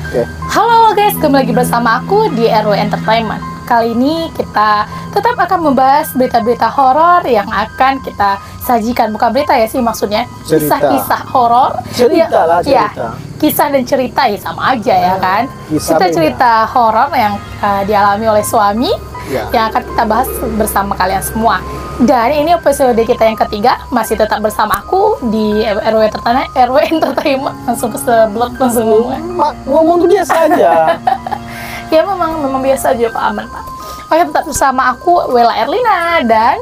Oke. Halo guys, kembali lagi bersama aku di RW Entertainment. Kali ini kita tetap akan membahas berita-berita horor yang akan kita sajikan. Bukan berita ya sih maksudnya, kisah-kisah horor. Cerita lah, cerita. Ya, kisah dan cerita ya sama aja ya kan. Kisah Kita beda. cerita horor yang dialami oleh suami Ya. yang akan kita bahas bersama kalian semua. Dan ini episode kita yang ketiga, masih tetap bersama aku di RW Entertainment. Langsung ke seblok, langsung ngomong. Ngomong tuh biasa aja. Ya memang biasa aja Pak Aman Pak. Oke, tetap bersama aku Wela Erlina dan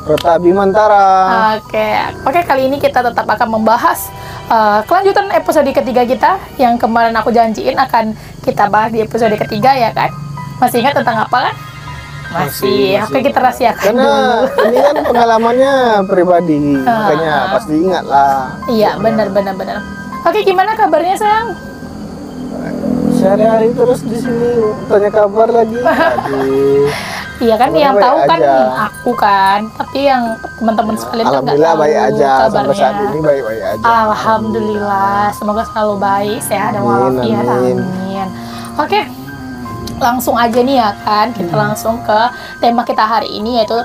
Rota Bimantara. Oke, kali ini kita tetap akan membahas kelanjutan episode ketiga kita yang kemarin aku janjiin akan kita bahas di episode ketiga ya kan. Masih ingat tentang apa kan? Masih. Oke, kita rahasiakan Karena dulu. ini kan pengalamannya pribadi, makanya pasti ingat lah. Iya, benar. Oke, gimana kabarnya sayang? Sehari-hari terus di sini tanya kabar lagi. Aduh. Iya kan, Kabarnya yang tahu baik kan aja. aku kan, tapi yang teman-teman sekalian kan nggak Alhamdulillah tahu baik aja sampai kabarnya. saat ini baik-baik aja. Alhamdulillah, semoga selalu baik, sehat dan Amin, walafiat. amin. Amin. Oke, langsung aja nih ya kan, kita langsung ke tema kita hari ini yaitu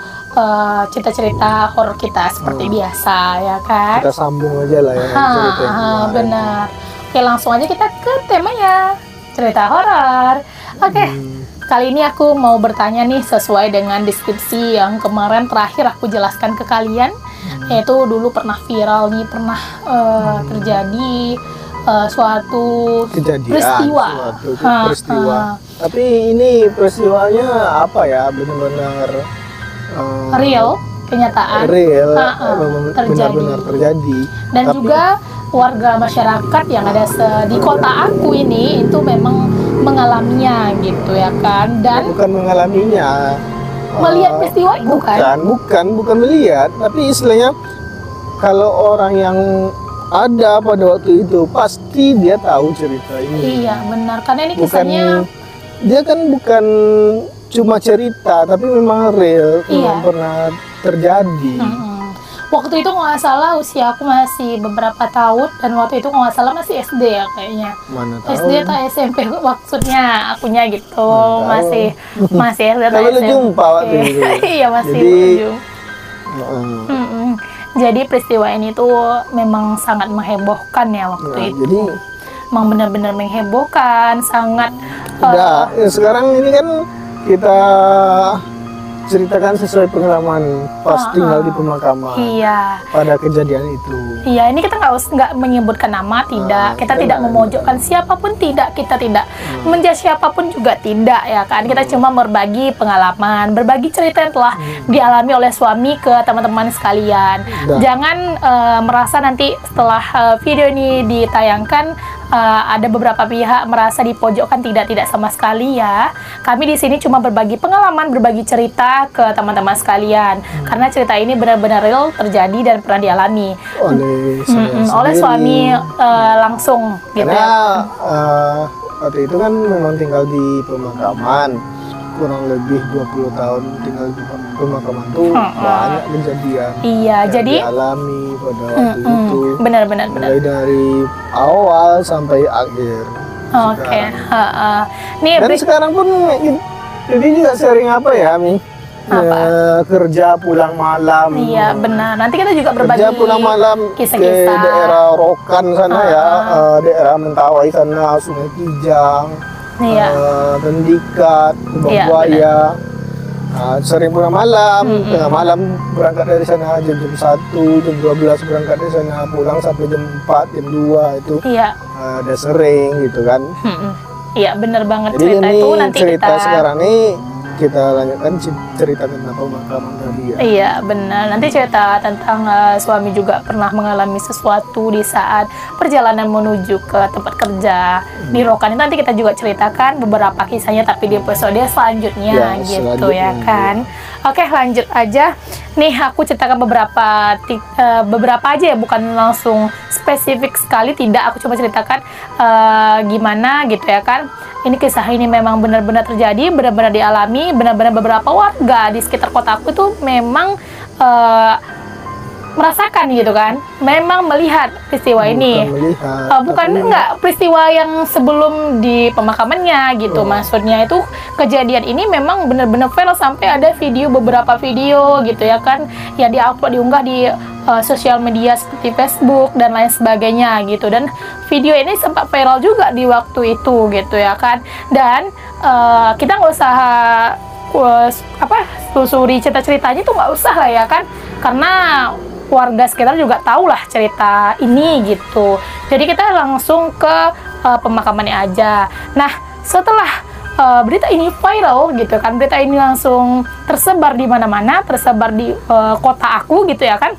cerita-cerita horor kita seperti biasa ya kan. Kita sambung aja lah ya cerita yang kemarin. Benar. Oke, langsung aja kita ke temanya, cerita horor. Oke. Kali ini aku mau bertanya nih sesuai dengan deskripsi yang kemarin terakhir aku jelaskan ke kalian, yaitu dulu pernah viral nih, pernah terjadi suatu Kejadian, peristiwa. suatu peristiwa. Tapi ini peristiwanya apa ya, benar-benar Real, kenyataan, real, terjadi. benar-benar terjadi. Dan Tapi juga warga masyarakat yang ada di kota aku ini itu memang mengalaminya gitu ya kan, dan bukan mengalaminya, melihat peristiwa itu kan. bukan melihat, tapi istilahnya kalau orang yang ada pada waktu itu pasti dia tahu cerita ini. Iya benar, karena ini Bukan, kisahnya dia kan bukan cuma cerita, tapi memang real, Iya. memang pernah terjadi. waktu itu nggak salah usia aku masih beberapa tahun, dan waktu itu nggak salah masih SD ya kayaknya. Mana tahu. SD atau SMP maksudnya akunya gitu. Mana tahu. masih SD atau Kalau lu SMP. jumpa waktu itu. Iya masih Jadi, berujung. Heeh. Jadi peristiwa ini tuh memang sangat menghebohkan ya waktu Nah, itu. jadi Memang benar-benar menghebohkan, sangat udah ya, sekarang ini kan kita ceritakan sesuai pengalaman pas tinggal di pemakaman iya. pada kejadian itu. Iya, ini kita nggak menyebutkan nama, tidak. Kita tidak memojokkan siapapun, tidak. Kita tidak menjudge siapapun juga tidak, ya kan. Kita cuma berbagi pengalaman, berbagi cerita yang telah dialami oleh suami ke teman-teman sekalian. Udah. Jangan merasa nanti setelah video ini ditayangkan ada beberapa pihak merasa dipojokkan, tidak sama sekali ya. Kami di sini cuma berbagi pengalaman, berbagi cerita ke teman-teman sekalian. Karena cerita ini benar-benar real terjadi dan pernah dialami Oleh saya oleh sendiri. suami langsung gitu Karena ya. waktu itu kan memang tinggal di pemakaman kurang lebih 20 tahun tinggal di pemakaman tuh banyak kejadian Iya, yang jadi dialami pada waktu itu, benar-benar. mulai dari awal sampai akhir. Oke, nih Dan sekarang pun jadi juga sering apa ya, Mi? Kerja pulang malam. iya benar. Nanti kita juga berbagi Kerja pulang malam ke kisah-kisah. daerah Rokan sana ya, daerah Mentawai sana, Sungai Kijang, Iya. Tendikat, Kubang Iya, Buaya. Sering pulang malam, tengah malam berangkat dari sana jam 1, jam 12 berangkat dari sana, pulang sampai jam 4, jam 2 itu Iya. ada sering gitu kan. Iya, benar banget. Jadi cerita ini itu nanti cerita kita sekarang nih kita lanjutkan cerita tentang pemakaman tadi ya. Iya benar, nanti cerita tentang suami juga pernah mengalami sesuatu di saat perjalanan menuju ke tempat kerja di Rokan. Nanti kita juga ceritakan beberapa kisahnya tapi di episode selanjutnya Ya, gitu selanjutnya. ya kan. Oke, lanjut aja. Nih aku ceritakan beberapa aja ya, bukan langsung spesifik sekali, tidak. Aku coba ceritakan gimana gitu ya kan. Ini kisah ini memang benar-benar terjadi, benar-benar dialami, benar-benar beberapa warga di sekitar kota aku itu memang merasakan gitu kan, memang melihat peristiwa ini. Bukan enggak peristiwa yang sebelum di pemakamannya gitu. Maksudnya itu kejadian ini memang benar-benar viral sampai ada beberapa video gitu ya kan, yang diupload diunggah di sosial media seperti Facebook dan lain sebagainya gitu. Dan video ini sempat viral juga di waktu itu gitu ya kan. Dan kita nggak usah telusuri cerita-ceritanya itu nggak usah lah ya kan, karena warga sekitar juga tahu lah cerita ini gitu. Jadi kita langsung ke pemakamannya aja. Nah, setelah berita ini viral gitu kan, berita ini langsung tersebar di mana-mana, tersebar di kota aku gitu ya kan.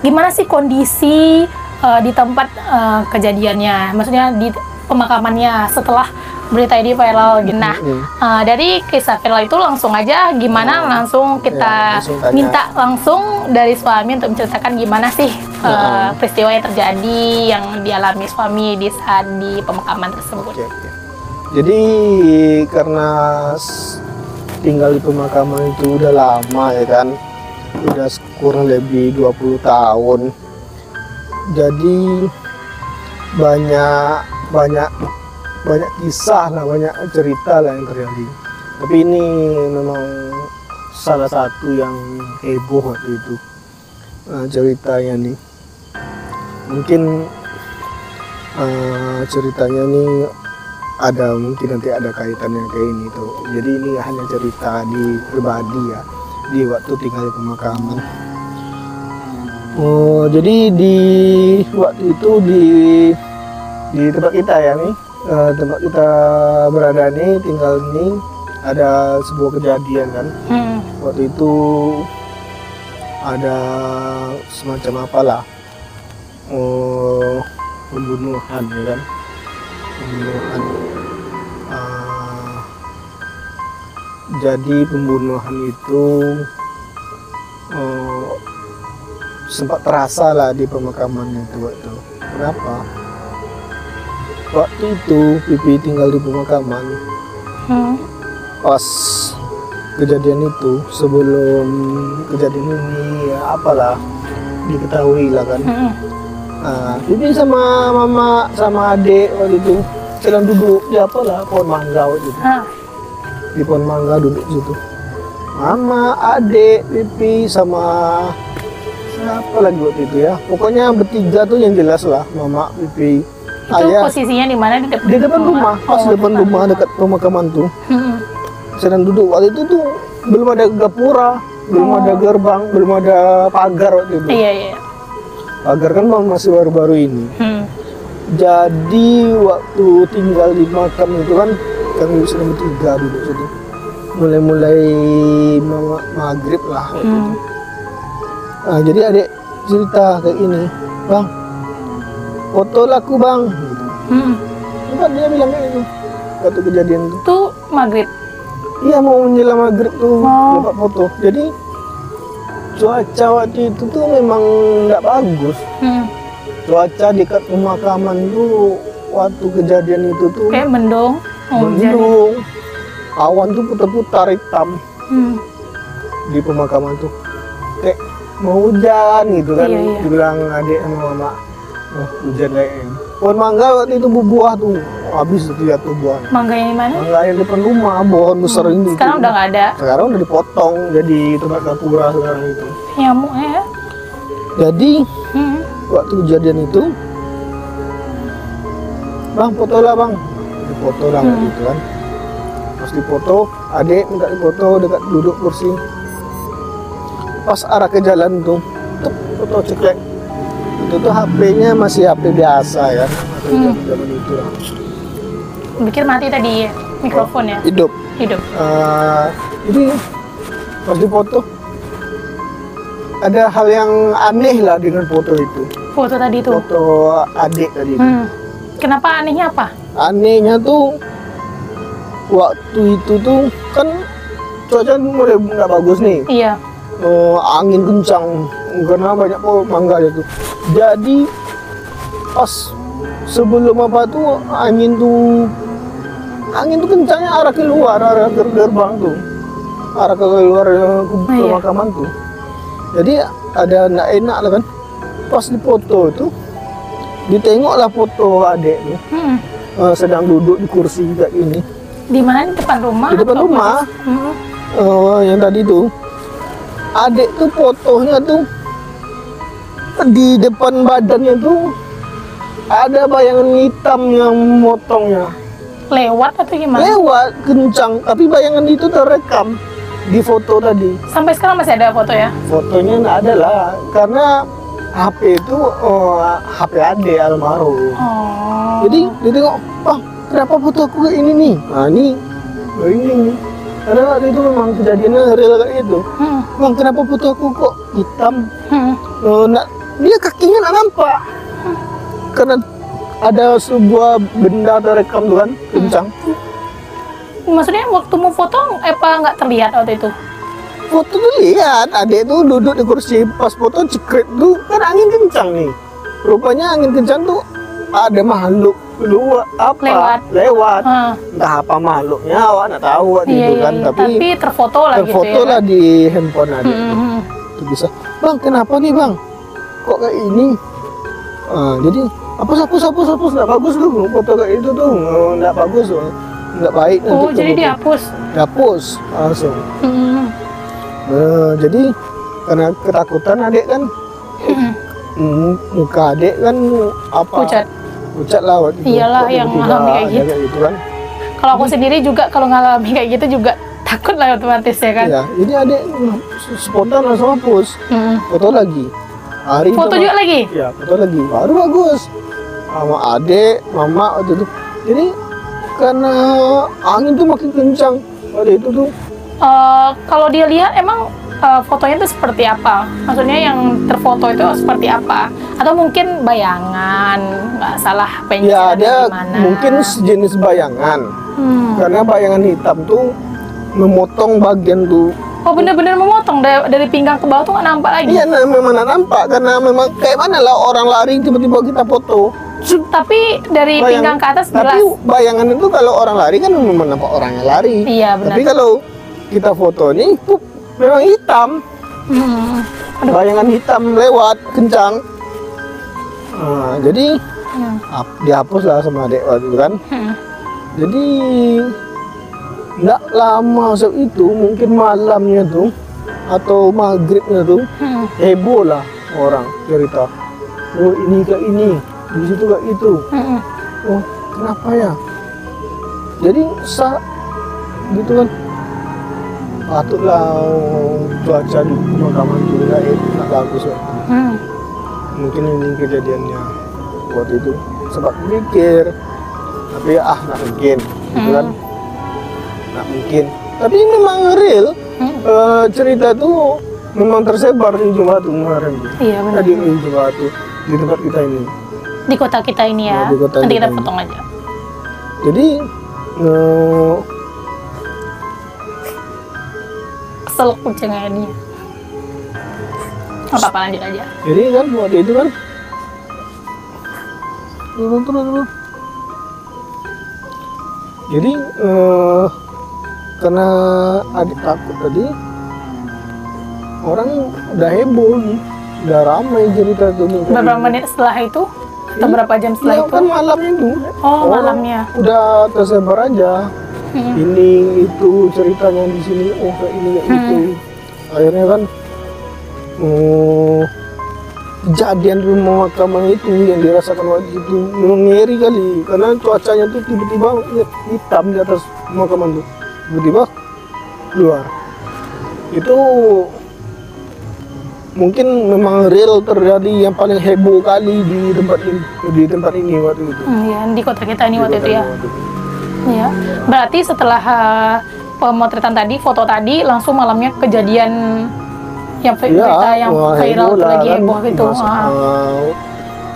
Gimana sih kondisi di tempat kejadiannya, maksudnya di pemakamannya setelah berita ini viral gitu. Nah, dari kisah viral itu langsung aja gimana, langsung kita minta langsung dari suami untuk menceritakan gimana sih peristiwa yang terjadi yang dialami suami di saat di pemakaman tersebut. Jadi karena tinggal di pemakaman itu udah lama ya kan, udah kurang lebih 20 tahun. Jadi banyak kisah lah, banyak cerita lah yang terjadi. Tapi ini memang salah satu yang heboh waktu itu ceritanya nih. Mungkin ceritanya nih mungkin nanti ada kaitannya kayak ini tuh. Jadi ini hanya cerita di pribadi ya, di waktu tinggal di pemakaman. Jadi di waktu itu di tempat kita ya nih, tempat kita berada nih, tinggal ini ada sebuah kejadian kan. Waktu itu ada semacam apalah pembunuhan ya kan, pembunuhan. Jadi pembunuhan itu sempat terasa lah di pemakaman itu waktu. Kenapa? Waktu itu Pipi tinggal di pemakaman. Pas kejadian itu, sebelum kejadian ini ya apalah diketahui lah kan. Pipi sama mama sama adik waktu itu sedang duduk di apalah pohon mangga waktu itu. Di pohon mangga duduk situ. Mama, adik, Pipi sama siapa lagi waktu itu ya. Pokoknya bertiga tuh yang jelas lah, mama, Pipi. Itu posisinya di mana? Di depan rumah, pas depan rumah dekat pemakaman tuh. Sedang duduk waktu itu tuh belum ada gapura, belum ada gerbang, belum ada pagar waktu itu. Iya. Pagar kan masih baru-baru ini. Jadi waktu tinggal di makam itu kan kami sedang bertiga duduk situ. Mulai maghrib lah waktu itu. Nah, jadi adik cerita kayak ini, bang, foto laku bang. Gitu. Dia bilang kayak gitu. Waktu kejadian itu. Itu maghrib. Iya, mau menjelang maghrib tuh dapat foto. Jadi cuaca waktu itu tuh memang nggak bagus. Cuaca dekat pemakaman tuh waktu kejadian itu tuh kayak mendung. Mendung. Awan tuh putar-putar hitam di pemakaman tuh. Kayak mau hujan gitu kan. Iya. Dibilang adik sama mama, hujan kayaknya. Pohon mangga waktu itu berbuah tuh, habis itu jatuh buah. Mangga yang di mana? Mangga yang depan rumah, pohon besar ini. Sekarang udah nggak ada. Sekarang udah dipotong jadi tempat gapura sekarang itu. Nyamuk ya. Jadi waktu kejadian itu, bang foto lah bang, dipoto lah gitu kan. Pas dipoto, adik minta dipoto dekat duduk kursi. Pas arah ke jalan tuh, foto ceklek. Itu tuh HP-nya masih HP biasa ya, zaman itu lah. Pikir mati tadi mikrofon ya? Hidup. Jadi pas dipoto ada hal yang aneh lah dengan foto itu. Foto tadi itu? Foto adik tadi itu. Kenapa anehnya apa? Anehnya tuh waktu itu tuh kan cuaca mulai nggak bagus nih. Iya. Angin kencang karena banyak pohon mangga itu. Jadi pas sebelum apa tuh angin tuh kencangnya arah keluar, arah gerbang tuh, arah keluar pemakaman tuh. Jadi ada nggak enak lah kan. Pas di foto itu, ditengoklah foto adek tuh. Sedang duduk di kursi kayak ini. Di mana? Di depan rumah? Di depan rumah. Yang tadi tuh, adek tuh fotonya tuh di depan badannya tuh ada bayangan hitam yang memotongnya. Lewat atau gimana? Lewat kencang, tapi bayangan itu terekam di foto tadi. Sampai sekarang masih ada foto ya? Fotonya nggak ada lah, karena HP itu HP ade almarhum. Jadi dia tengok, kenapa foto aku kayak ini nih? Nah ini nih. Karena waktu itu memang kejadiannya real kayak itu. Bang, kenapa foto aku kok hitam? Dia kakinya nggak nampak. Karena ada sebuah benda terekam tuh kan, kencang. Maksudnya waktu mau foto, apa nggak terlihat waktu itu? Foto tuh lihat, adek tuh duduk di kursi, pas foto cekret tuh kan angin kencang nih. Rupanya angin kencang tuh ada makhluk lewat. Entah apa makhluknya, awak nggak tahu waktu itu kan. Tapi terfoto lah gitu ya. Terfoto lah di handphone adek. Itu bisa. Bang, kenapa nih bang? Kok kayak ini? Jadi hapus nggak bagus tuh foto kayak itu tuh, nggak bagus tuh, nggak baik. Jadi dihapus langsung. Jadi karena ketakutan adek kan, muka adek kan pucat lah waktu itu. Iyalah yang mengalami kayak gitu kan. Kalau aku sendiri juga kalau ngalami kayak gitu juga takut lah otomatis ya kan. Iya, jadi adek spontan langsung hapus, foto lagi. Foto juga lagi? Iya, foto lagi, baru bagus. Sama adek, mama waktu itu. Jadi karena angin tuh makin kencang waktu itu tuh. Kalau dia lihat emang fotonya itu seperti apa? Maksudnya yang terfoto itu seperti apa? Atau mungkin bayangan, nggak salah pencet ya, dia gimana? mungkin sejenis bayangan. Karena bayangan hitam tuh memotong bagian tuh. Oh, bener-bener memotong dari pinggang ke bawah tuh nggak nampak lagi? Iya, memang nggak nampak. Karena memang kayak mana lah orang lari tiba-tiba kita foto. Tapi dari pinggang ke atas jelas. Tapi bayangan itu kalau orang lari kan memang nampak orangnya lari. Iya, benar. Tapi kalau kita foto ini memang hitam. Bayangan hitam lewat kencang. Jadi dihapus lah sama adek waktu itu kan. Jadi nggak lama saat itu, mungkin malamnya tuh atau maghribnya tuh heboh lah orang cerita. Oh ini kayak ini, di situ kayak itu. Oh kenapa ya? Jadi gitu kan. Patutlah cuaca di pemakaman juga nggak bagus ya. Mungkin ini kejadiannya waktu itu. Sempat mikir, tapi nggak mungkin, gitu kan? Nggak mungkin. Tapi memang real. Cerita tuh memang tersebar di Jumat kemarin. Iya benar. Di Jumat di tempat kita ini. Di kota kita ini ya. Nanti kita potong aja. Jadi keselak kucingnya ini. Apa-apa lanjut aja. Jadi kan waktu itu kan turun. Jadi karena adik takut tadi, orang udah heboh nih, udah ramai cerita tuh. Berapa menit setelah itu? Atau berapa jam setelah itu? Kan malamnya itu. Oh, malamnya. Udah tersebar aja. Ini itu ceritanya di sini. Oh kayak ini kayak itu. Akhirnya kan kejadian pemakaman itu yang dirasakan waktu itu ngeri kali, karena cuacanya tuh tiba-tiba hitam di atas pemakaman tuh, tiba-tiba keluar. Itu mungkin memang real terjadi yang paling heboh kali di tempat ini waktu itu. Iya, di kota kita ini waktu itu ya. Iya. Berarti setelah pemotretan tadi, foto tadi, langsung malamnya kejadian yang viral tuh lagi heboh gitu.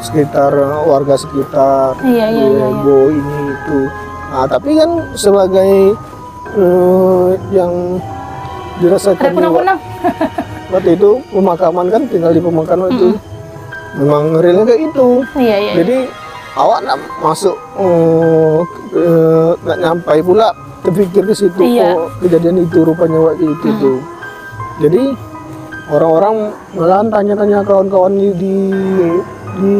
Sekitar warga sekitar, heboh ini itu. Nah, tapi kan sebagai yang dirasakan waktu itu pemakaman kan, tinggal di pemakaman itu memang realnya kayak itu. Jadi awak nak masuk nggak nyampai pula terpikir ke situ. Kok kejadian itu rupanya waktu itu tuh. Jadi Orang-orang malahan tanya-tanya kawan-kawan di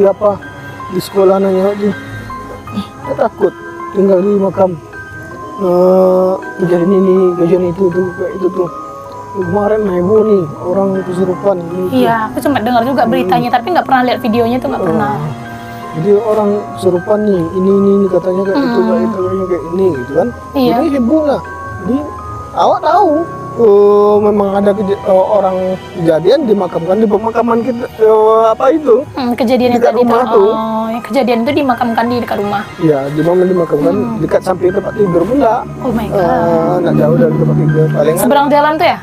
apa di sekolah, nanya tuh, saya takut tinggal di makam, kejadian ini, kejadian itu tuh, kayak itu tuh. Kemarin heboh nih orang kesurupan ini. Iya, aku cuma dengar juga beritanya, tapi nggak pernah lihat videonya tuh, nggak pernah. Jadi orang kesurupan nih, ini katanya kayak itu, kayak itu, kayak ini gitu kan. Iya. Jadi heboh lah. Jadi awak tahu memang ada orang kejadian dimakamkan di pemakaman kita, apa itu? Kejadian yang dekat tadi rumah tuh. yang kejadian itu dimakamkan di dekat rumah. Iya, dimakamkan dekat samping tempat tidur pula. Oh my god. Nggak jauh dari tempat tidur. Palingan Seberang jalan tuh ya?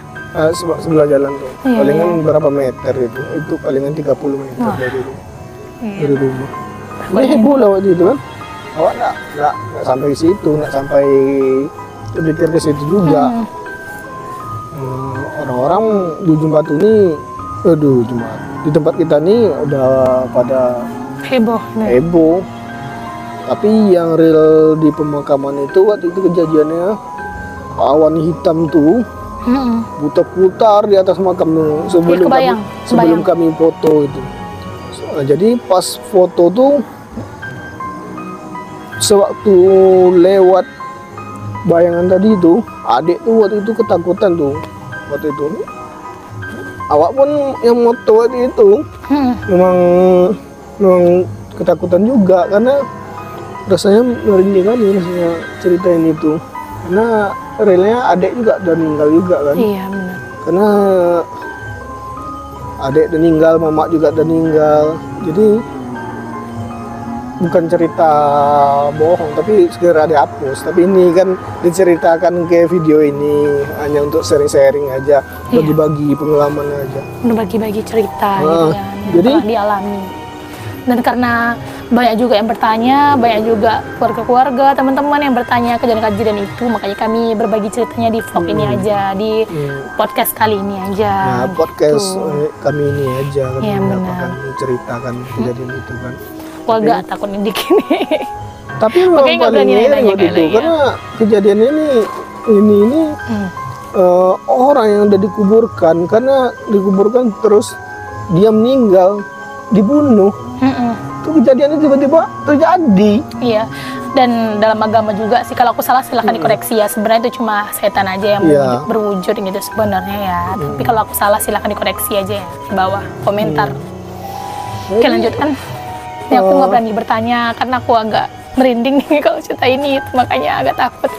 sebelah jalan tuh. Iya, Palingan berapa meter itu palingan 30 meter dari rumah. Ini heboh lah waktu itu kan. Awak nggak sampai ke situ, nggak sampai berpikir ke situ juga. Orang-orang di Jumat ini, Jumat di tempat kita nih udah pada heboh. Tapi yang real di pemakaman itu waktu itu kejadiannya awan hitam tuh putar-putar di atas makam tuh sebelum kami foto itu. Jadi pas foto tuh sewaktu lewat bayangan tadi itu, adik tuh waktu itu ketakutan tuh. Waktu itu awak pun yang moto waktu itu memang ketakutan juga, karena rasanya merinding kan rasanya ceritain itu, karena realnya adik juga udah meninggal juga kan. Iya benar. Karena adik udah meninggal, mama juga udah meninggal, jadi bukan cerita bohong, tapi segera dihapus. Tapi ini kan diceritakan ke video ini hanya untuk sharing-sharing aja, bagi-bagi pengalaman aja. Bagi-bagi cerita gitu ya, yang jadi telah dialami. Dan karena banyak juga yang bertanya, banyak juga keluarga-keluarga, teman-teman yang bertanya kejadian-kejadian itu, makanya kami berbagi ceritanya di vlog ini aja, di podcast kali ini aja. Nah, podcast kami ini aja, kami benar. Ceritakan kejadian itu kan. Wah, agak takut nih nih. Tapi memang paling ngeri waktu itu, karena kejadian ini orang yang udah dikuburkan, karena dikuburkan terus dia meninggal, dibunuh. Itu kejadiannya tiba-tiba terjadi. Iya. Dan dalam agama juga sih, kalau aku salah silahkan dikoreksi ya. Sebenarnya itu cuma setan aja yang berwujud gitu sebenarnya ya. Tapi kalau aku salah silahkan dikoreksi aja ya di bawah komentar. Oke, lanjutkan. Ini aku nggak berani bertanya karena aku agak merinding nih kalau cerita ini, makanya agak takut.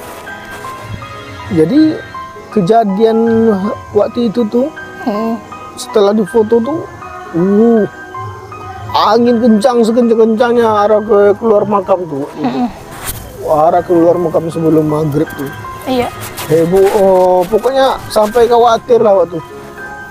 Jadi kejadian waktu itu tuh setelah difoto tuh angin kencang sekencang-kencangnya arah ke keluar makam tuh. Arah keluar makam sebelum maghrib tuh. Iya. Heboh, pokoknya sampai khawatir lah waktu.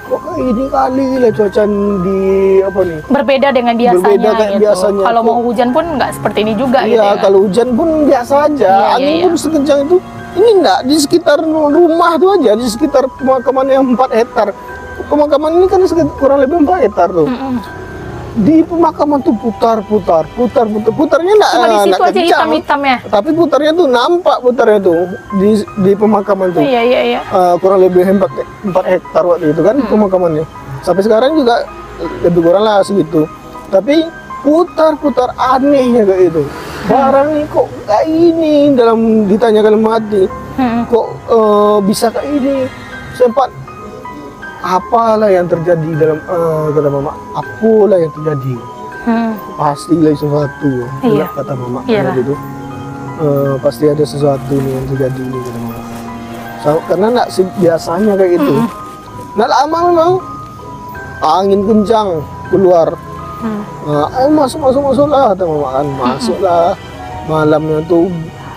Kok ini kali lah cuaca di apa nih? Berbeda dengan biasanya. Berbeda kayak gitu. biasanya. Kalau mau hujan pun nggak seperti ini juga gitu Iya, ya. kalau hujan pun biasa aja. Angin pun sekencang itu. Ini enggak di sekitar rumah tuh aja, di sekitar pemakaman yang 4 hektar. Pemakaman ini kan kurang lebih 4 hektar tuh. Di pemakaman tuh putarnya enggak kencang, hitam ya. tapi putarnya tuh nampak, putarnya tuh di pemakaman tuh. Iya. Kurang lebih 4 hektar waktu itu kan pemakamannya. Sampai sekarang juga lebih kurang lah segitu. Tapi putar anehnya kayak itu. Barang nih kok kayak ini, dalam ditanyakan mati. Kok bisa kayak ini? Sempat apalah yang terjadi dalam kata mama, apalah yang terjadi, pastilah sesuatu, kata mama gitu. Pasti ada sesuatu nih yang terjadi nih, kata mama. Karena nggak biasanya kayak itu. Nggak lama memang angin kencang keluar. Masuk lah, kata mama kan, masuklah. Malamnya tuh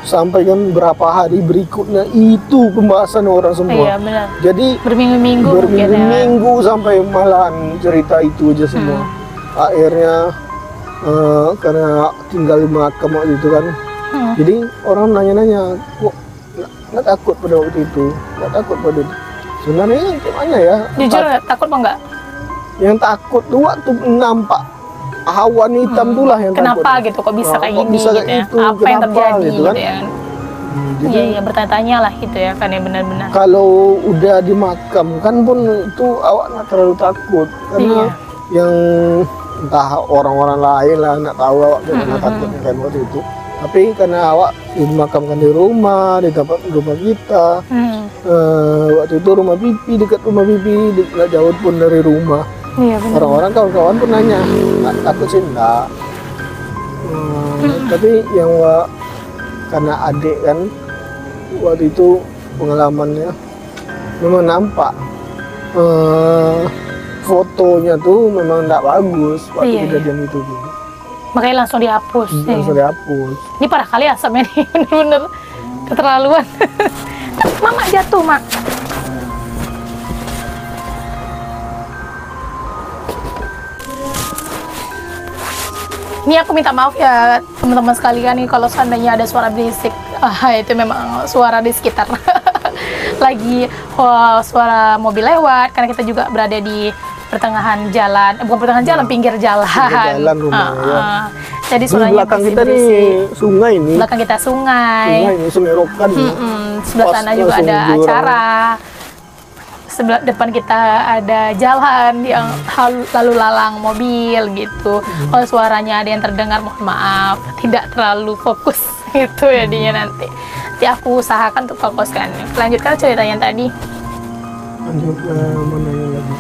sampai kan berapa hari berikutnya itu pembahasan orang semua. Iya benar. Jadi berminggu sampai malahan cerita itu aja semua. Akhirnya karena tinggal di makam waktu itu kan. Jadi orang nanya-nanya, kok nggak takut pada waktu itu? Nggak takut pada itu. Sebenarnya gimana ya? Jujur takut apa enggak? Yang takut tuh waktu nampak awan hitam itulah yang kenapa takut. Gitu kok bisa kayak gini bisa gitu ya? itu, apa yang terjadi gitu kan? gitu ya? Jadi Iya, bertanya-tanya lah gitu ya kan ya, benar-benar. kalau udah dimakamkan pun itu awak nggak terlalu takut karena yang entah orang-orang lain lah nggak tahu awak gimana takutnya kayak waktu itu. Tapi karena awak dimakamkan di rumah, di tempat rumah kita, waktu itu rumah pipi, dekat rumah pipi, nggak jauh pun dari rumah. Iya, benar. Orang-orang kawan-kawan pun nanya, nggak takut sih enggak. Tapi yang karena adik kan waktu itu pengalamannya memang nampak fotonya tuh memang enggak bagus waktu kejadian itu tuh. Makanya langsung dihapus. Langsung dihapus. Ini parah kali asapnya nih, bener-bener keterlaluan. Mama jatuh, Mak. Ini aku minta maaf ya teman-teman sekalian nih kalau seandainya ada suara berisik. Itu memang suara di sekitar. Lagi suara mobil lewat karena kita juga berada di pertengahan jalan, bukan pertengahan jalan, pinggir jalan. Pinggir jalan rumah, ya. Jadi Di suaranya belakang kita nih berisik. sungai nih. Belakang kita sungai. Sungai ini, Sungai Rokan. Sebelah sana juga ada acara. Sebelah depan kita ada jalan yang lalu lalang mobil gitu. Kalau suaranya ada yang terdengar, mohon maaf, tidak terlalu fokus gitu jadinya nanti. Nanti aku usahakan untuk fokuskan. Lanjutkan ceritanya tadi. Lanjut mana yang lagi?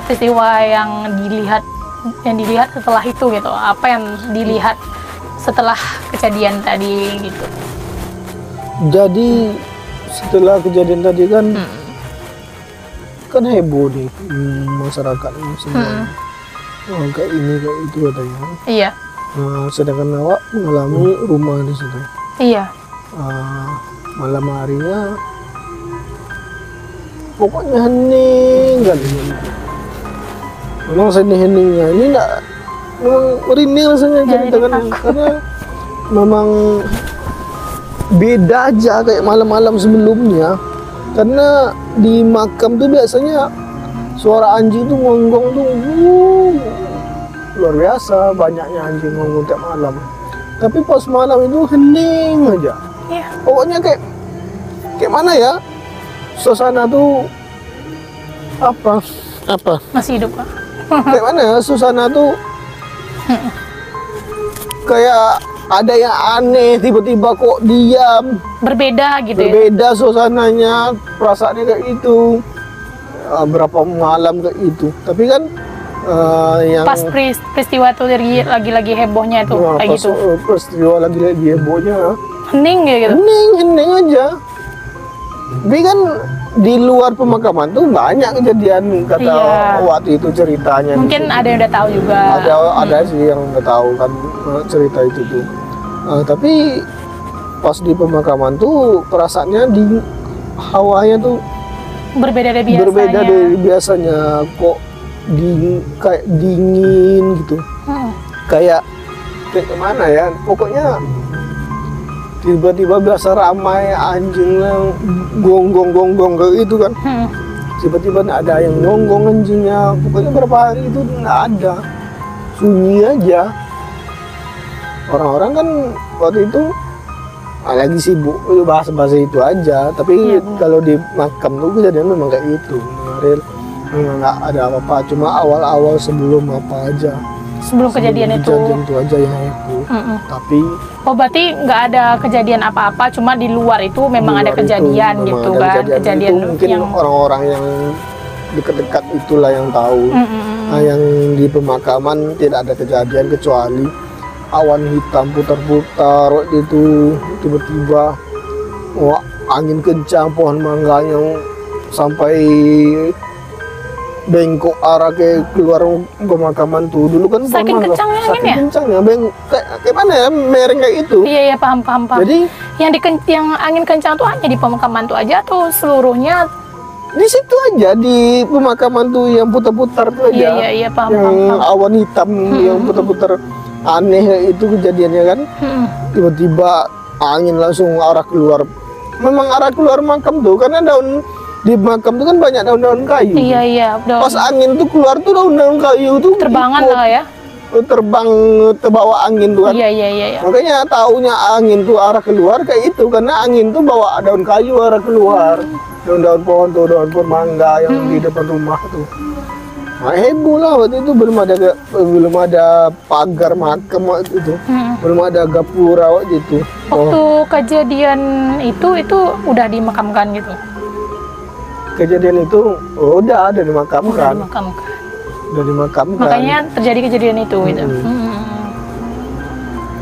Peristiwa yang dilihat setelah itu gitu. Apa yang dilihat setelah kejadian tadi gitu. Jadi setelah kejadian tadi kan kan heboh nih masyarakat ini semua. Kayak ini kayak itu katanya. Iya. Sedangkan awak mengalami rumah di situ. Iya. Malam harinya pokoknya hening kali ini. Memang sehening-heningnya ini enggak merinding rasanya ceritakan karena memang beda aja kayak malam-malam sebelumnya. Karena di makam tuh biasanya suara anjing tuh ngonggong tuh luar biasa, banyaknya anjing ngonggong tiap malam. Tapi pas malam itu hening aja. Iya. Pokoknya kayak mana ya? Suasana tuh apa? Masih hidup, Pak. Kayak mana ya? Suasana tuh kayak ada yang aneh, tiba-tiba kok diam. Berbeda gitu ya. Berbeda suasananya, perasaannya kayak itu. Berapa malam kayak itu. Tapi kan yang Pas peristiwa itu lagi hebohnya itu kayak pas gitu. peristiwa lagi hebohnya Hening ya gitu. hening aja. Tapi kan di luar pemakaman tuh banyak kejadian kata waktu itu ceritanya. Mungkin ada yang udah tahu juga. Ada sih yang udah tahu kan cerita itu tuh. Tapi pas di pemakaman tuh perasaannya di hawanya tuh Berbeda dari biasanya. berbeda dari biasanya. Kok kayak dingin gitu. Kayak kemana ya? Pokoknya tiba-tiba biasa ramai anjing yang gonggong kayak itu kan. Tiba-tiba nggak ada yang gonggong anjingnya. Pokoknya berapa hari itu nggak ada, sunyi aja. Orang-orang kan waktu itu lagi sibuk bahas-bahas itu aja. Tapi kalau di makam tuh kejadian memang kayak gitu. Memang nggak ada apa-apa. Cuma awal-awal sebelum apa aja. Sebelum kejadian itu aja yang heboh. Tapi berarti nggak ada kejadian apa-apa, cuma di luar itu memang ada kejadian gitu kan. Kejadian itu mungkin yang orang-orang yang dekat-dekat itulah yang tahu. Nah, yang di pemakaman tidak ada kejadian kecuali awan hitam putar-putar waktu itu, tiba-tiba angin kencang, pohon mangganya sampai bengkok arah ke keluar pemakaman tuh. Dulu kan saking kencangnya angin ya? Kencangnya kayak mana ya, mereng kayak itu. Iya paham. Jadi yang angin kencang tuh hanya di pemakaman tuh aja atau seluruhnya? Di situ aja di pemakaman tuh yang putar-putar tuh aja. Iya paham. Awan hitam yang putar-putar aneh itu kejadiannya kan. Tiba-tiba angin langsung arah keluar. Memang arah keluar makam tuh karena daun di makam tuh kan banyak daun-daun kayu. Iya. Pas angin tuh keluar tuh daun-daun kayu tuh terbangan ikut. lah ya. terbang terbawa angin tuh kan. Iya. Makanya taunya angin tuh arah keluar kayak itu, karena angin tuh bawa daun kayu arah keluar. Daun-daun pohon tuh, daun pohon mangga yang di depan rumah tuh. Nah, heboh lah waktu itu, belum ada pagar makam waktu itu. Belum ada gapura waktu itu. Waktu kejadian itu udah dimakamkan gitu. Kejadian itu udah ada dimakamkan. Udah dimakamkan. Makanya terjadi kejadian itu gitu.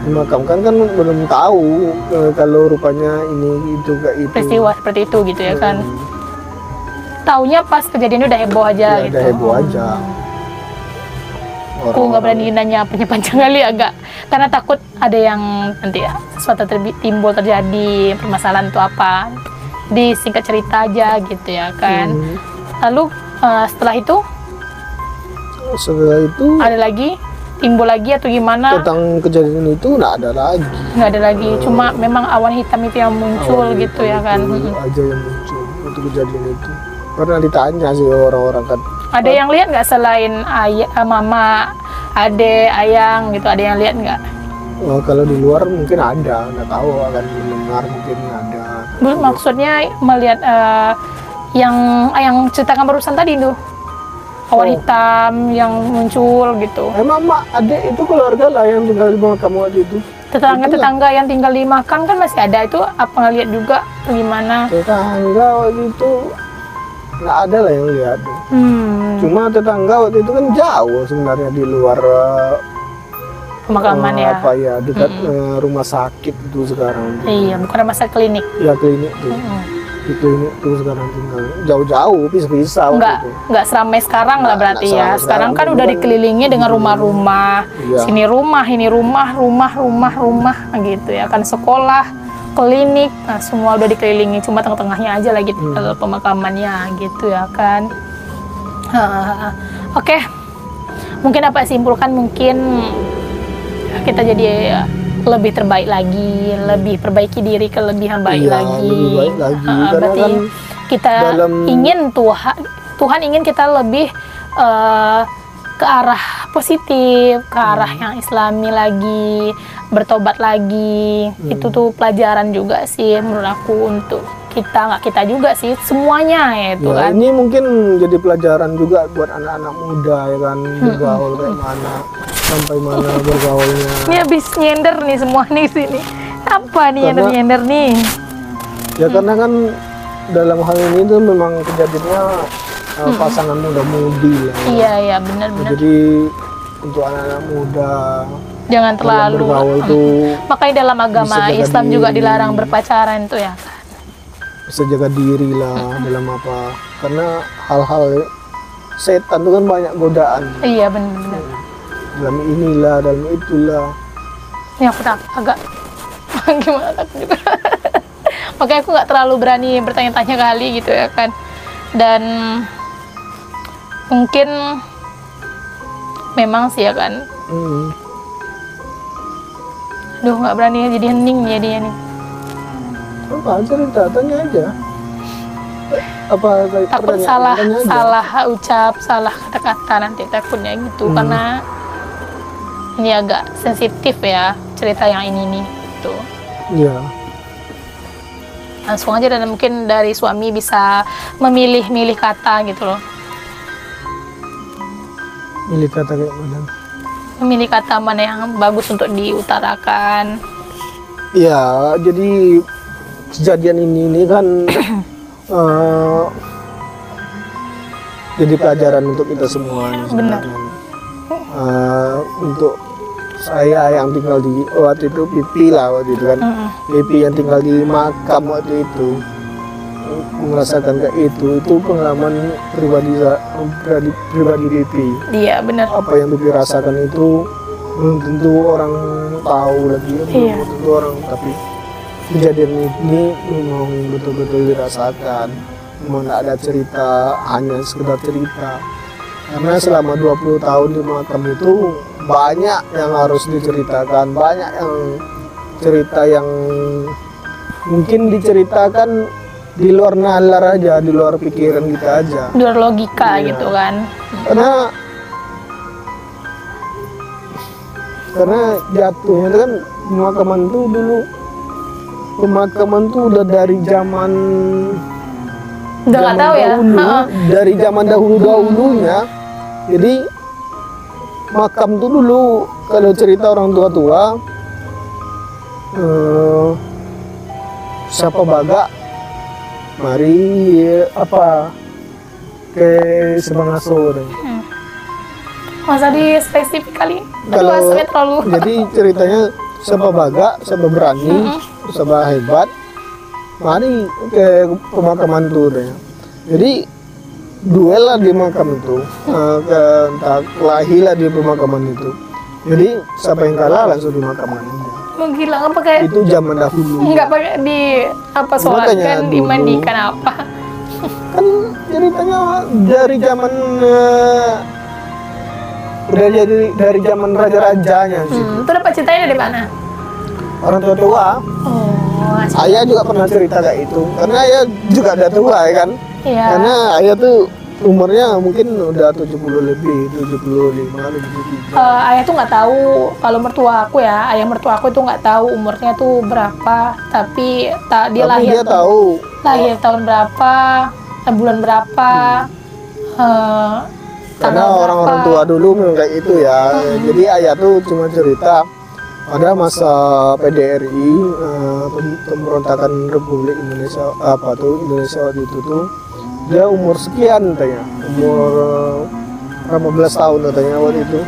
Dimakamkan kan belum tahu kalau rupanya ini itu kayak itu. Peristiwa seperti itu gitu ya kan. Taunya pas kejadian udah heboh aja Ya, gitu. udah heboh aja. Aku nggak berani nanya panjang kali agak, karena takut ada yang nanti ya sesuatu timbul terjadi permasalahan itu apa. Disingkat cerita aja gitu ya kan. Lalu setelah itu ada lagi timbul lagi atau gimana? Tentang kejadian itu nggak ada lagi. Cuma memang awan hitam itu yang muncul Awan gitu hitam ya kan. itu aja yang muncul untuk kejadian itu. Pernah ditanya sih orang-orang kan. Ada yang lihat nggak selain ayah, mama, ade, ayang gitu? Ada yang lihat nggak? Kalau di luar mungkin ada, nggak tahu, akan mendengar mungkin ada. Maksudnya melihat yang ceritakan barusan tadi tuh, awan hitam yang muncul gitu. Mama, adik itu keluarga lah yang tinggal di makam waktu itu. Tetangga yang tinggal di makam kan masih ada, itu apa ngeliat juga gimana? Tetangga waktu itu nggak ada lah yang lihat. Cuma tetangga waktu itu kan jauh sebenarnya di luar pemakaman ya. Apa ya, dekat rumah sakit itu sekarang. Iya, bukan rumah sakit, klinik. Ya klinik tuh. Di klinik tuh sekarang tinggal jauh-jauh, pisah-pisah. Nggak seramai sekarang lah berarti ya. Sekarang kan udah dikelilingi dengan rumah-rumah. Iya. Sini rumah, ini rumah gitu ya kan, sekolah, klinik, nah semua udah dikelilingi, cuma tengah-tengahnya aja lagi pemakamannya gitu ya kan. Oke. Mungkin apa simpulkan, mungkin kita jadi lebih terbaik lagi, lebih perbaiki diri ke lebih baik lagi. Lebih baik lagi. Berarti kan kita ingin Tuhan ingin kita lebih ke arah positif, ke arah yang islami lagi, bertobat lagi. Itu tuh pelajaran juga sih menurut aku untuk kita, nggak kita juga sih, semuanya ya itu kan. Ini mungkin jadi pelajaran juga buat anak-anak muda ya kan, bergaul kayak mana, sampai mana bergaulnya. Ini habis nyender nih semua nih sini. Apa nih nyender nih? Ya karena kan dalam hal ini tuh memang kejadiannya pasangan muda-mudi lah. Iya benar-benar. Jadi untuk anak-anak muda jangan terlalu bergaul tuh. Makanya dalam agama Islam juga dilarang berpacaran tuh ya. Bisa jaga diri lah dalam apa, karena hal-hal setan itu kan banyak godaan. Iya benar. Dalam inilah, dalam itulah. Ini aku agak gimana takut juga. Makanya aku nggak terlalu berani bertanya-tanya kali gitu ya kan. Dan mungkin memang sih ya kan. Aduh nggak berani, jadi hening ya dia nih. Apa cerita, tanya aja. Apa takut salah ucap, salah kata-kata nanti takutnya gitu. Karena ini agak sensitif ya cerita yang ini nih tuh. Iya. Langsung aja, dan mungkin dari suami bisa memilih-milih kata gitu loh. Milih kata kayak mana? Memilih kata mana yang bagus untuk diutarakan. Iya, jadi kejadian ini kan jadi pelajaran untuk kita semua. Benar. Untuk saya yang tinggal di waktu itu Pipi lah waktu itu kan. Pipi yang tinggal di makam waktu itu merasakan kayak itu pengalaman pribadi Pipi. Iya benar. Apa yang Pipi rasakan itu belum tentu orang tahu lagi, belum tentu orang, tapi kejadian ini memang betul-betul dirasakan. Memang tidak ada cerita, hanya sekedar cerita. Karena selama 20 tahun di makam itu banyak yang harus diceritakan, banyak yang cerita yang mungkin diceritakan di luar nalar aja, di luar pikiran kita aja, di luar logika gitu kan. Karena karena jatuhnya itu kan pemakaman tuh udah dari zaman Udah nggak tahu ya. dari zaman dahulunya. Jadi makam tuh dulu kalau cerita orang tua siapa baga mari ke Sebangaso deh. Masa di spesifik kali? Kalau Aduh, terlalu. jadi ceritanya siapa baga, siapa berani, siapa hebat, mari ke pemakaman tuh deh. Jadi duel lah di makam itu, kelahi lah di pemakaman itu. Jadi siapa yang kalah langsung dimakamkan. Gila, nggak pakai. Itu zaman dahulu. Nggak pakai di apa sholatkan, dimandikan apa? Kan ceritanya dari zaman udah jadi dari zaman raja-rajanya sih. Itu dapat ceritanya dari mana? Orang tua. Oh, Ayah juga pernah cerita kayak itu, karena ayah juga udah tua ya kan. iya. Karena ayah tuh umurnya mungkin udah 70 lebih, 75, 73. Ayah tuh nggak tahu kalau mertua aku ya, ayah mertua aku itu nggak tahu umurnya tuh berapa, tapi dia lahir dia tahu lahir tahun berapa, bulan berapa, karena tanggal orang-orang berapa. tua dulu memang kayak itu ya. Jadi ayah tuh cuma cerita pada masa PDRI, pemberontakan Republik Indonesia Indonesia waktu itu tuh dia umur sekian katanya, umur 15 tahun katanya waktu itu.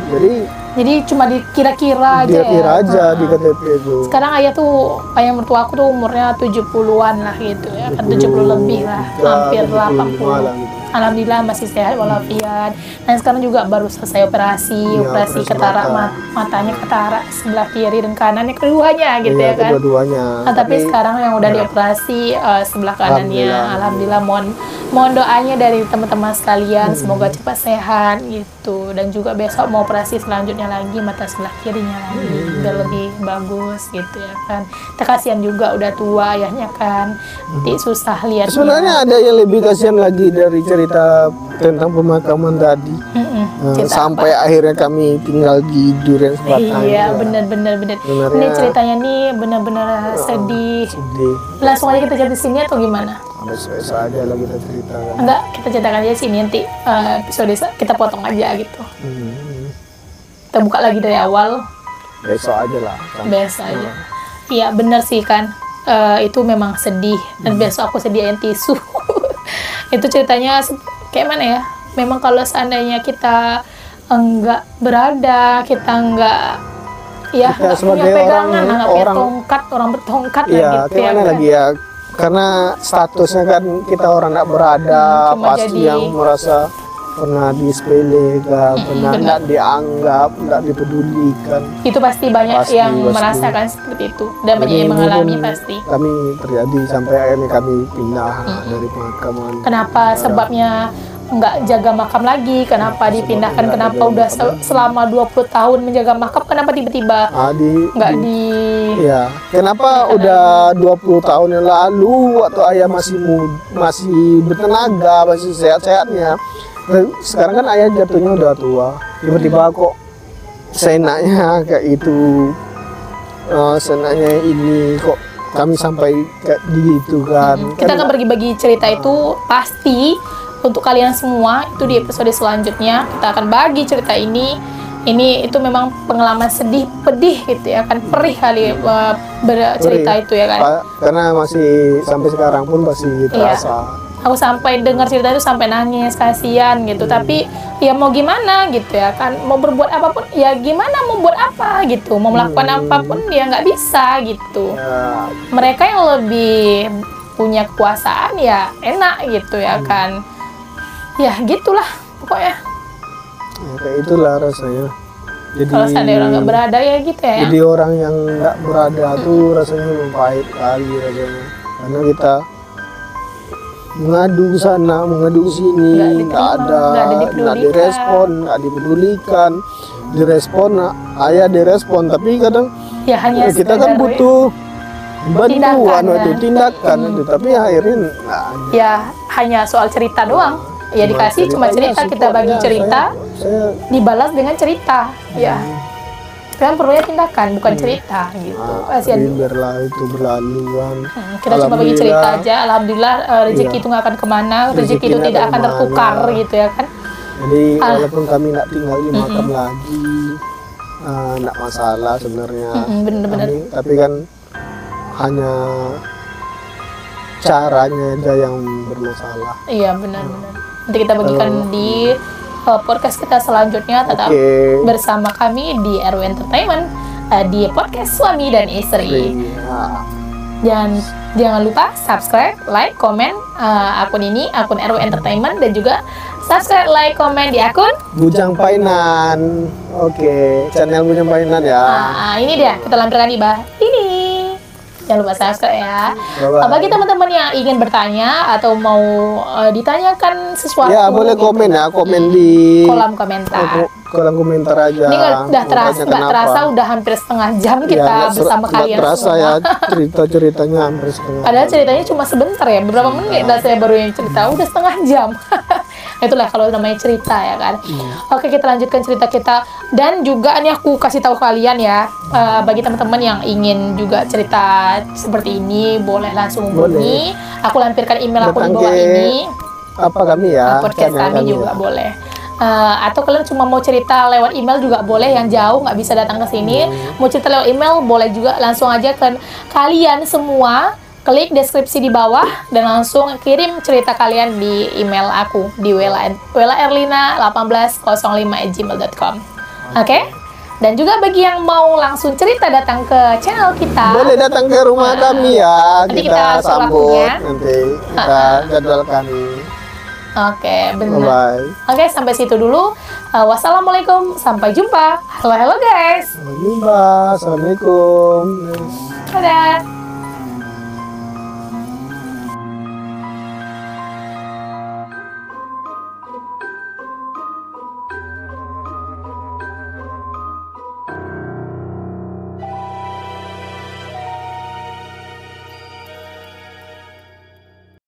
Jadi cuma dikira-kira aja Kira-kira ya. aja di KTP itu. Sekarang ayah mertua aku tuh umurnya 70-an lah gitu ya, kan 70 lebih lah, hampir 75 lah 80. gitu. Alhamdulillah masih sehat walafiat. Dan sekarang juga baru selesai operasi operasi katarak matanya katarak sebelah kiri dan kanannya keduanya gitu ya kan. Kedua-duanya. Nah, tapi sekarang yang udah dioperasi sebelah kanannya, alhamdulillah mohon doanya dari teman-teman sekalian semoga cepat sehat gitu, dan juga besok mau operasi selanjutnya lagi mata sebelah kirinya lagi biar lebih bagus gitu ya kan. Kita kasihan juga udah tua ayahnya kan, nanti susah lihatnya. Sebenarnya ada yang lebih kasihan lagi dari cerita tentang pemakaman tadi. Sampai akhirnya kami tinggal di Duren Sebatang. Iya, benar. Ini ceritanya nih benar-benar sedih. Langsung aja kita cerita sini atau gimana? Biasa aja lah kita cerita. Enggak, kita ceritakan aja sini nanti episode kita potong aja gitu. Kita buka lagi dari awal. Besok aja lah. Biasa aja. Iya, benar sih kan. Itu memang sedih. Dan besok aku sediain tisu. Itu ceritanya kayak mana ya? Memang kalau seandainya kita enggak berada, kita enggak ya kita nggak punya pegangan, nggak punya tongkat, orang bertongkat iya, gitu ya. Lagi ya, karena statusnya kan kita orang nggak berada, pasti jadi, yang merasa pernah disepelekan, pernah nggak dianggap, nggak dipedulikan. Itu pasti banyak yang merasakan seperti itu dan banyak yang mengalami pasti. Kami terjadi sampai akhirnya kami pindah dari pemakaman. Kenapa sebabnya nggak jaga makam lagi? Kenapa dipindahkan? Kenapa udah selama 20 tahun menjaga makam? Kenapa tiba-tiba nggak di? Ya, kenapa udah 20 tahun yang lalu waktu ayah masih bertenaga, masih sehat-sehatnya. Sekarang kan ayah jatuhnya udah tua, tiba-tiba kok seenaknya kayak itu, seenaknya ini kok kami sampai kayak gitu kan. Kita akan bagi-bagi cerita itu pasti untuk kalian semua, itu di episode selanjutnya kita akan bagi cerita ini itu memang pengalaman sedih, pedih gitu ya kan, perih kali bercerita itu ya kan. Karena masih sampai sekarang pun masih terasa. Iya. Aku sampai dengar cerita itu sampai nangis, kasihan gitu. Tapi ya mau gimana gitu ya kan, mau berbuat apapun ya gimana, mau buat apa gitu, mau melakukan apapun ya nggak bisa gitu. Ya. Mereka yang lebih punya kekuasaan ya enak gitu ya kan. Ya gitulah pokoknya. Ya, kayak itulah rasanya. Jadi kalau seandainya orang nggak berada ya gitu ya. Jadi orang yang nggak berada tuh rasanya pahit kali rasanya. Karena kita mengadu sana, mengadu sini, nggak direspon, nggak dipedulikan, direspon, ayah direspon, tapi kadang ya hanya kita kan butuh bantuan itu, tindakan itu, tapi akhirnya ya hanya soal cerita doang. Ya dikasih cuma cerita, kita bagi cerita, dibalas dengan cerita, ya. Kan perlunya tindakan, bukan cerita gitu. Kasihan. Biarlah itu berlalu kan. Kita cuma bagi cerita aja. Alhamdulillah rezeki itu nggak akan kemana, rezeki itu tidak akan tertukar gitu ya kan. Jadi walaupun kami nak tinggal di makam lagi, nak masalah sebenarnya. Bener-bener. Tapi kan hanya caranya aja yang bermasalah. Iya benar-benar. Nanti kita bagikan di podcast kita selanjutnya, tetap bersama kami di RW Entertainment di podcast suami dan istri. Dan jangan lupa subscribe, like, komen akun ini, akun RW Entertainment, dan juga subscribe, like, komen di akun Bujang Painan. Channel Bujang Painan ya. Ini dia, kita lampirkan di bawah ini. Jangan lupa subscribe ya. Bagi teman-teman yang ingin bertanya atau mau ditanyakan sesuatu, ya boleh komen ya, komen di kolom komentar. Kolom komentar aja. Ini nggak terasa udah hampir setengah jam kita bersama kalian terasa semua. Ya ceritanya hampir setengah. Padahal ceritanya cuma sebentar ya, beberapa menit dah saya baru yang cerita, udah setengah jam. Itulah kalau namanya cerita ya kan. Oke, kita lanjutkan cerita kita. Dan juga ini aku kasih tahu kalian ya, bagi teman-teman yang ingin juga cerita seperti ini, boleh langsung hubungi. Aku lampirkan email aku di bawah ini. Apa kami ya? Podcast kami juga boleh. Atau kalian cuma mau cerita lewat email juga boleh, yang jauh nggak bisa datang ke sini. Mau cerita lewat email boleh juga, langsung aja ke kalian semua. Klik deskripsi di bawah dan langsung kirim cerita kalian di email aku di welaerlina1805@gmail.com. Oke? Dan juga bagi yang mau langsung cerita datang ke channel kita, boleh datang ke rumah kami ya. Nanti kita sambut. waktunya. Nanti kita jadwalkan. Oke, benar. Bye. Oke, sampai situ dulu. Wassalamualaikum, sampai jumpa. Halo guys. Sampai jumpa. Assalamualaikum. Dadah.